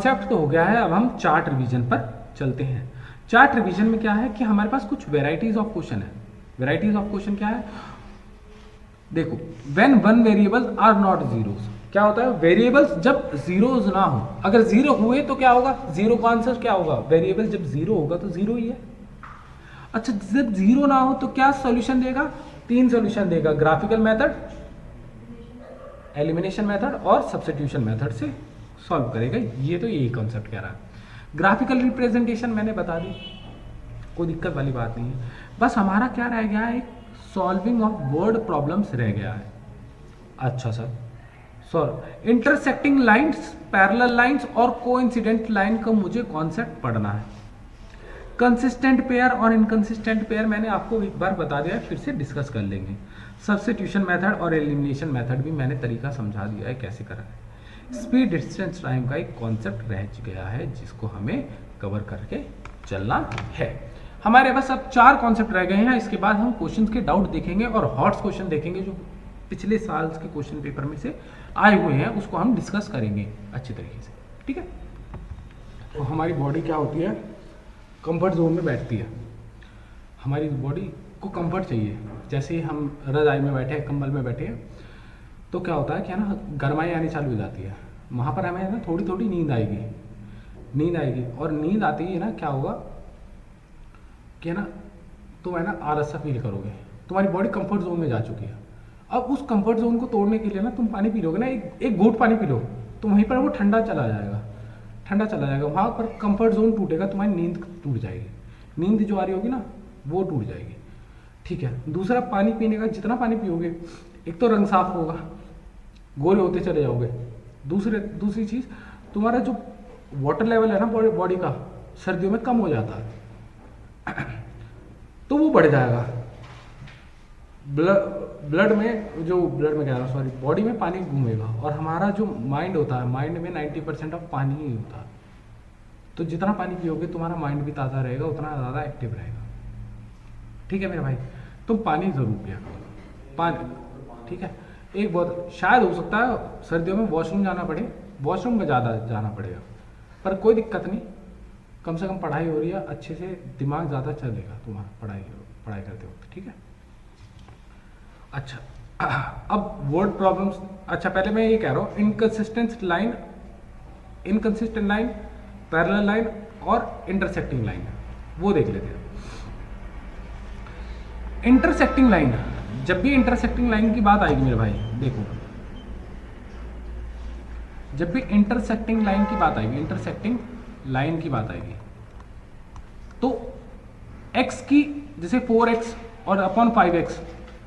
Concept तो हो गया है, अब हम चार्ट रिवीजन पर चलते हैं। चार्ट रिवीजन में क्या है कि हमारे पास कुछ वेराइटीज ऑफ क्वेश्चन है। वेराइटीज ऑफ क्वेश्चन क्या है, देखो, when one variable are not zeros, क्या होता है वेरिएबल्स जब जीरोज ना हो, अगर जीरो हुए तो क्या होगा, जीरो का आंसर क्या होगा, वेरिएबल जब जीरो होगा तो जीरो ही है। अच्छा, जब जीरो ना हो तो क्या सॉल्यूशन देगा, तीन सॉल्यूशन देगा, ग्राफिकल मेथड, एलिमिनेशन मेथड और सब्स्टिट्यूशन मेथड से सॉल्व करेगा। ये तो यही कॉन्सेप्ट कह रहा है। ग्राफिकल रिप्रेजेंटेशन मैंने बता दी, कोई दिक्कत वाली बात नहीं है। बस हमारा क्या रह गया है, सॉल्विंग ऑफ वर्ड प्रॉब्लम्स रह गया है। अच्छा sir, sir intersecting lines, parallel lines और कोइंसिडेंट लाइन का मुझे कॉन्सेप्ट पढ़ना है। कंसिस्टेंट पेयर और इनकंसिस्टेंट पेयर मैंने आपको एक बार बता दिया है, फिर से डिस्कस कर लेंगे। सब्स्टिट्यूशन मेथड और एलिमिनेशन मेथड भी मैंने तरीका समझा दिया है कैसे करा है। स्पीड डिस्टेंस टाइम का एक कॉन्सेप्ट रह गया है जिसको हमें कवर करके चलना है। हमारे पास अब 4 कॉन्सेप्ट रह गए हैं। इसके बाद हम क्वेश्चंस के डाउट देखेंगे और हॉट्स क्वेश्चन देखेंगे जो पिछले साल के क्वेश्चन पेपर में से आए हुए हैं, उसको हम डिस्कस करेंगे अच्छी तरीके से, ठीक है। तो हमारी बॉडी क्या होती है, कंफर्ट जोन में बैठती है। हमारी बॉडी को कंफर्ट चाहिए। जैसे हम रजाई में बैठे हैं, कंबल में बैठे हैं, तो क्या होता है, क्या ना गर्माई आनी चालू हो जाती है, वहाँ पर हमें ना थोड़ी थोड़ी नींद आएगी और नींद आती ही ना क्या होगा कि ना तुम है ना आलस सा फील करोगे, तुम्हारी बॉडी कंफर्ट जोन में जा चुकी है। अब उस कंफर्ट जोन को तोड़ने के लिए ना तुम पानी पी लोगे ना, एक घूंट पानी पी लो, तो वहीं पर वो ठंडा चला जाएगा, वहाँ पर कंफर्ट जोन टूटेगा, तुम्हारी नींद टूट जाएगी, नींद जो आ रही होगी ना वो टूट जाएगी, ठीक है। दूसरा, पानी पीने का जितना पानी पियोगे, एक तो रंग साफ होगा, गोरे होते चले जाओगे। दूसरी चीज़, तुम्हारा जो वाटर लेवल है ना बॉडी का सर्दियों में कम हो जाता है, तो वो बढ़ जाएगा। ब्लड में कह रहा हूँ, सॉरी, बॉडी में पानी घूमेगा और हमारा जो माइंड होता है, माइंड में 90% ऑफ पानी ही होता है। तो जितना पानी पियोगे तुम्हारा माइंड भी ताज़ा रहेगा, उतना ज़्यादा एक्टिव रहेगा, ठीक है मेरे भाई। तुम पानी ज़रूर पिया करो, पानी, ठीक है। एक बहुत शायद हो सकता है सर्दियों में वॉशरूम जाना पड़े, वॉशरूम में ज़्यादा जाना पड़ेगा, पर कोई दिक्कत नहीं, कम से कम पढ़ाई हो रही है, अच्छे से दिमाग ज़्यादा चलेगा तुम्हारा पढ़ाई करते वक्त, ठीक है। अच्छा, अब वर्ड प्रॉब्लम्स, अच्छा पहले मैं ये कह रहा हूँ, इनकंसिस्टेंट लाइन, पैरेलल लाइन और इंटरसेक्टिंग लाइन, वो देख लेते हैं। इंटरसेक्टिंग लाइन, जब भी इंटरसेक्टिंग लाइन की बात आएगी मेरे भाई, देखो, जब भी इंटरसेक्टिंग लाइन की बात आएगी, तो x की जैसे 4x और upon 5x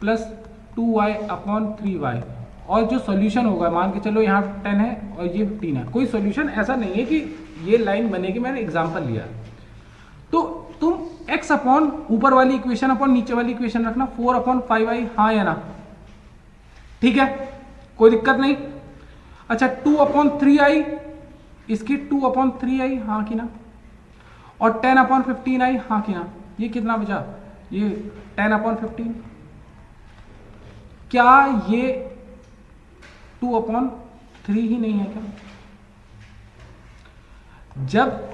plus 2y upon 3y, और जो सॉल्यूशन होगा, मान के चलो यहाँ 10 है और ये 15 है, कोई सॉल्यूशन ऐसा नहीं है कि ये लाइन बनेगी, मैंने एग्जांपल लिया। तो तुम x अपॉन ऊपर वाली इक्वेशन अपॉन नीचे वाली इक्वेशन रखना, 4 अपॉन 5y, हाँ या ना, ठीक है, कोई दिक्कत नहीं। अच्छा, 2 अपॉन 3i, इसकी 2 अपॉन 3i, हाँ कि ना, और 10 अपॉन 15i, हाँ कि ना। ये कितना बचा, ये 10 अपॉन 15, क्या ये 2 अपॉन 3 ही नहीं है क्या? जब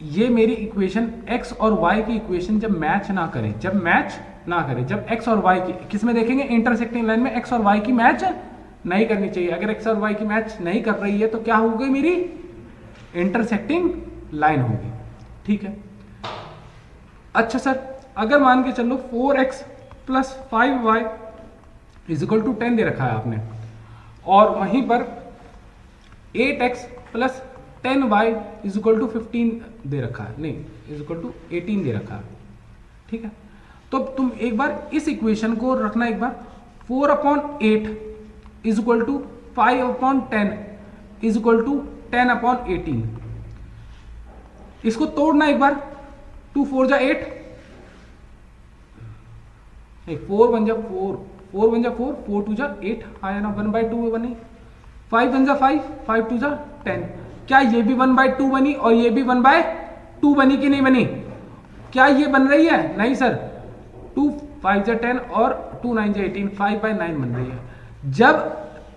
ये मेरी इक्वेशन x और y की इक्वेशन जब मैच ना करे, जब x और y की, किस में देखेंगे, इंटरसेक्टिंग लाइन में x और y की मैच नहीं करनी चाहिए। अगर x और y की मैच नहीं कर रही है तो क्या होगी, मेरी इंटरसेक्टिंग लाइन होगी, ठीक है। अच्छा सर, अगर मान के चलो 4x plus 5y is equal to 10 दे रखा है आपने, और वहीं पर 8x plus 10y is equal to 15 दे रखा है, नहीं, इज इक्वल टू 18 दे रखा है, ठीक है। तो तुम एक बार इस इक्वेशन को रखना, एक बार 4 upon 8 is equal to 5 upon 10 is equal to 10 upon 18, इसको तोड़ना एक बार, 2 4 जा 8, नहीं 4 1 जा 4, 4 1 जा 4, 4 2 जा 8, आया ना, 1/2 में बनी, 5 1 जा 5, 5 2 जा 10, क्या ये भी 1/2 बनी और ये भी 1/2 बनी कि नहीं बनी? क्या ये बन रही है? नहीं सर, 2 5 जा 10 और 2 9 जा 18, 5/9 बन रही है। जब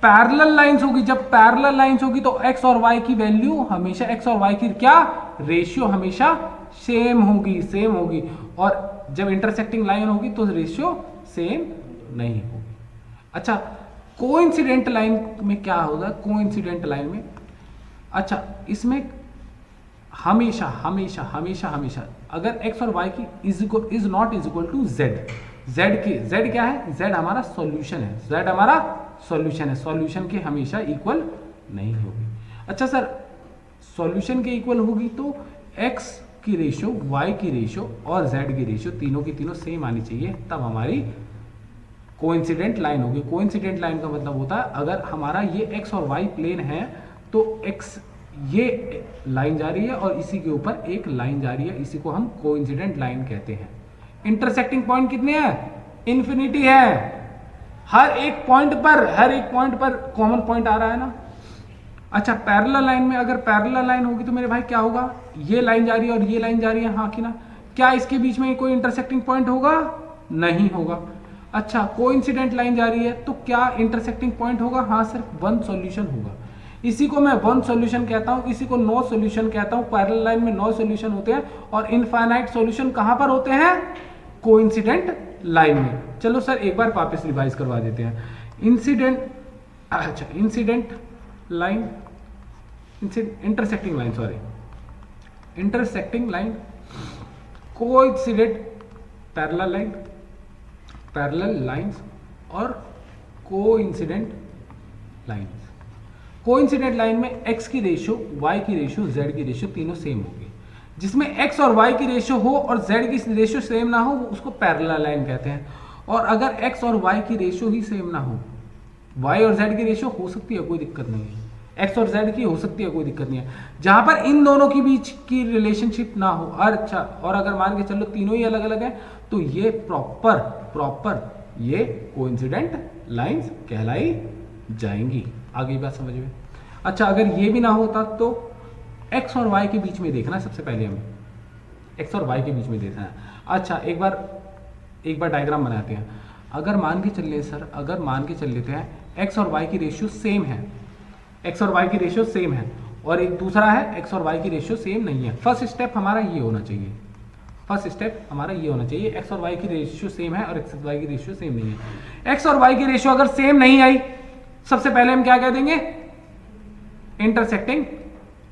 पैरेलल लाइंस होगी, जब पैरेलल लाइंस होगी तो एक्स और वाई की वैल्यू हमेशा, एक्स और वाई की क्या रेशियो हमेशा सेम होगी, सेम होगी। और जब इंटरसेक्टिंग लाइन होगी तो रेशियो सेम नहीं होगी। अच्छा, कोइंसिडेंट लाइन में क्या होगा? कोइंसिडेंट लाइन में अच्छा इसमें हमेशा हमेशा हमेशा हमेशा अगर x और y की is not is equal to z, z क्या है? z हमारा सॉल्यूशन है, z हमारा सॉल्यूशन है, सॉल्यूशन के हमेशा इक्वल नहीं होगी। अच्छा सर, सॉल्यूशन के इक्वल होगी तो x की रेशियो, y की रेशियो और z की रेशियो तीनों की तीनों सेम आनी चाहिए, तब हमारी कोइंसिडेंट लाइन होगी। कोइंसिडेंट लाइन का मतलब होता है अगर हमारा ये x और y प्लेन है तो x ये लाइन जा रही है और इसी के ऊपर एक लाइन जा रही है, इसी को हम कोइंसिडेंट लाइन कहते हैं। इंटरसेक्टिंग पॉइंट कितने हैं? इन्फिनिटी है। हर एक पॉइंट पर कॉमन पॉइंट आ रहा है ना। अच्छा, पैरेलल लाइन में अगर पैरेलल लाइन होगी तो मेरे भाई क्या होगा? ये लाइन जा रही है और ये लाइन जा रही है, हाँ कि ना? क्या इसके बीच में कोई इंटरसेक्टिंग पॉइंट होगा? नहीं होगा। अच्छा, कोइंसिडेंट लाइन जा रही है तो क्या इंटरसेक्टिंग पॉइंट होगा? हाँ, सिर्फ वन सॉल्यूशन होगा। इसी को मैं वन सॉल्यूशन कहता हूं, इसी को नो सॉल्यूशन कहता हूं। पैरेलल लाइन में नो सॉल्यूशन होते हैं और इनफाइनाइट सॉल्यूशन कहां पर होते हैं? कोइंसिडेंट लाइन में। चलो सर एक बार वापस रिवाइज करवा देते हैं। Incident line, intersecting line, sorry, intersecting line, coincident parallel line, parallel lines और कोइंसिडेंट लाइंस। कोइंसिडेंट लाइन में x की रेशियो, y की रेशियो, z की रेशियो तीनों सेम होगी। जिसमें x और y की रेशियो हो और z की रेशियो सेम ना हो उसको पैरेलल लाइन कहते हैं। और अगर x और y की रेशियो ही सेम ना हो, y और z की रेशियो हो सकती है, कोई दिक्कत नहीं है, x और z की हो सकती है, कोई दिक्कत नहीं है, जहां पर इन दोनों के बीच की रिलेशनशिप ना हो। अच्छा, और अगर मान के चलो तीनों ही अलग अलग है तो ये प्रॉपर ये कोइंसिडेंट लाइंस कहलाई जाएंगी। आगे बात समझ में? अच्छा, अगर ये भी ना होता तो x और y के बीच में देखना, सबसे पहले हमें x और y के बीच में देखना है। अच्छा, एक बार डायग्राम बनाते हैं। अगर मान के चल ले सर, अगर मान के चल लेते हैं x और y की रेशियो सेम है, x और y की रेशियो सेम है और एक दूसरा है x और y की रेशियो सेम नहीं है। फर्स्ट स्टेप हमारा ये होना चाहिए, x और y की रेशियो सेम है और x और y की रेशियो सेम नहीं है। x और y की रेशियो अगर सेम नहीं आई, सबसे पहले हम क्या कह देंगे? इंटरसेक्टिंग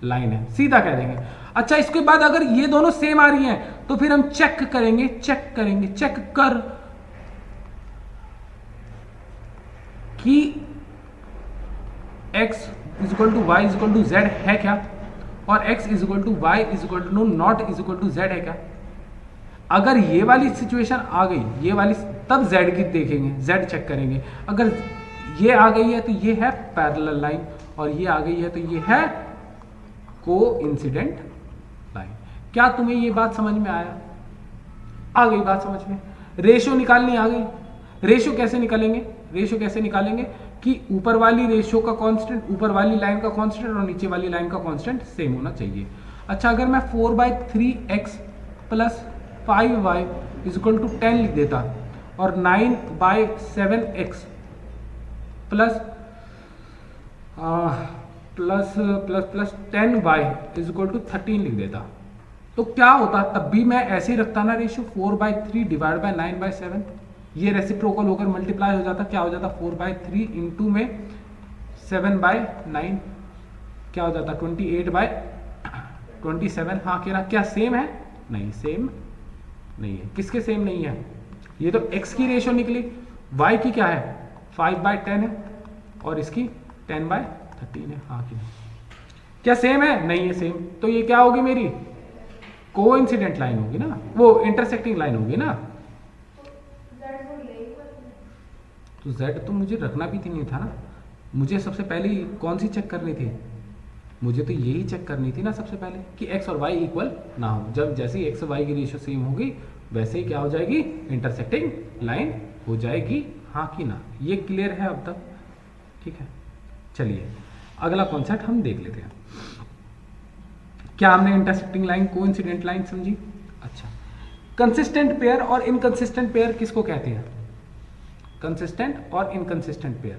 लाइन है, सीधा कह देंगे। अच्छा, इसके बाद अगर ये दोनों सेम आ रही हैं तो फिर हम चेक करेंगे, चेक कर कि x is equal to Y is equal to Z है क्या, और x is equal to Y is equal to not is equal to Z है क्या। अगर ये वाली सिचुएशन आ गई, ये वाली, तब z की देखेंगे, z चेक करेंगे। अगर ये आ गई है तो ये है पैरेलल लाइन और ये आ गई है तो ये है कोइंसिडेंट लाइन। क्या तुम्हें ये बात समझ में आया? आ गई बात समझ में? रेशियो निकालनी आ गई। रेशियो कैसे निकालेंगे? कि ऊपर वाली रेशियो का कांस्टेंट, ऊपर वाली लाइन का कांस्टेंट और नीचे वाली लाइन का कांस्टेंट सेम होना चाहिए। अच्छा, अगर मैं 4/3x plus 5y is equal to 10 लिख देता और 9/7x plus 10y is equal to 13 लिख देता तो क्या होता? तब भी मैं ऐसे ही रखता ना रेशियो, 4/3 डिवाइड बाय 9/7, ये रेसिप्रोकल होकर मल्टीप्लाई हो जाता। क्या हो जाता? 4/3 इंटू में 7/9 क्या हो जाता? 28/27। हाँ कह रहा, क्या सेम है? नहीं, सेम नहीं है। किसके सेम नहीं है? ये तो x की रेशियो निकली, y की क्या है? 5/10 है और इसकी 10/13 है। हाँ कि क्या सेम है? नहीं है सेम। तो ये क्या होगी? मेरी कोइंसिडेंट लाइन होगी ना, वो इंटरसेक्टिंग लाइन होगी ना। तो z तो मुझे रखना भी नहीं था ना, मुझे सबसे पहले कौन सी चेक करनी थी? मुझे तो यही चेक करनी थी ना सबसे पहले कि x और y इक्वल ना हो। जब जैसे ही x और y की रेशियो सेम होगी वैसे ही क्या हो जाएगी? इंटरसेक्टिंग लाइन हो जाएगी। हाँ कि ना? ये क्लियर है अब तक? ठीक है, चलिए अगला कॉन्सेप्ट हम देख लेते हैं। क्या हमने इंटरसेक्टिंग लाइन, कोइंसिडेंट लाइन समझी? अच्छा, कंसिस्टेंट पेयर और इनकंसिस्टेंट पेयर किसको कहते हैं? कंसिस्टेंट और इनकंसिस्टेंट पेयर।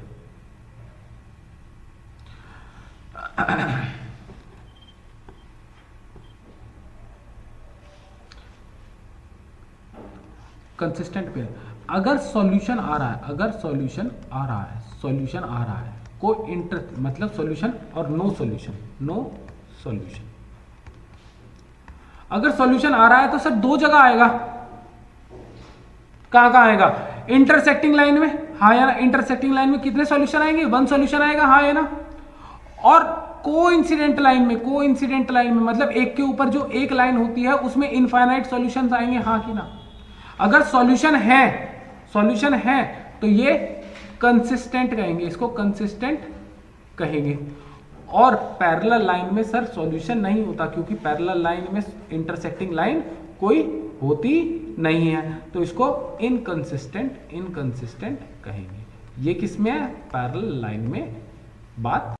Consistent pair. अगर सॉल्यूशन आ रहा है, अगर सॉल्यूशन आ रहा है, सॉल्यूशन आ रहा है, कोई इंटर मतलब सॉल्यूशन और नो सॉल्यूशन, नो सॉल्यूशन। अगर सॉल्यूशन आ रहा है तो सर दो जगह आएगा। कहां कहां आएगा? इंटरसेक्टिंग लाइन में, हाँ या ना? इंटरसेक्टिंग लाइन में कितने सॉल्यूशन आएंगे? वन सॉल्यूशन आएगा, हाँ या ना? और कोइंसिडेंट लाइन में, कोइंसिडेंट लाइन में मतलब एक के ऊपर जो एक लाइन होती है उसमें इनफाइनाइट सॉल्यूशंस आएंगे, हाँ कि ना? अगर सॉल्यूशन है, सॉल्यूशन है तो ये कंसिस्टेंट कहेंगे, इसको कंसिस्टेंट कहेंगे। और पैरेलल लाइन में सर सॉल्यूशन नहीं होता, क्योंकि पैरेलल लाइन में इंटरसेक्टिंग लाइन कोई होती नहीं है, तो इसको इनकंसिस्टेंट, इनकंसिस्टेंट कहेंगे। ये किस में है? पैरेलल लाइन में बात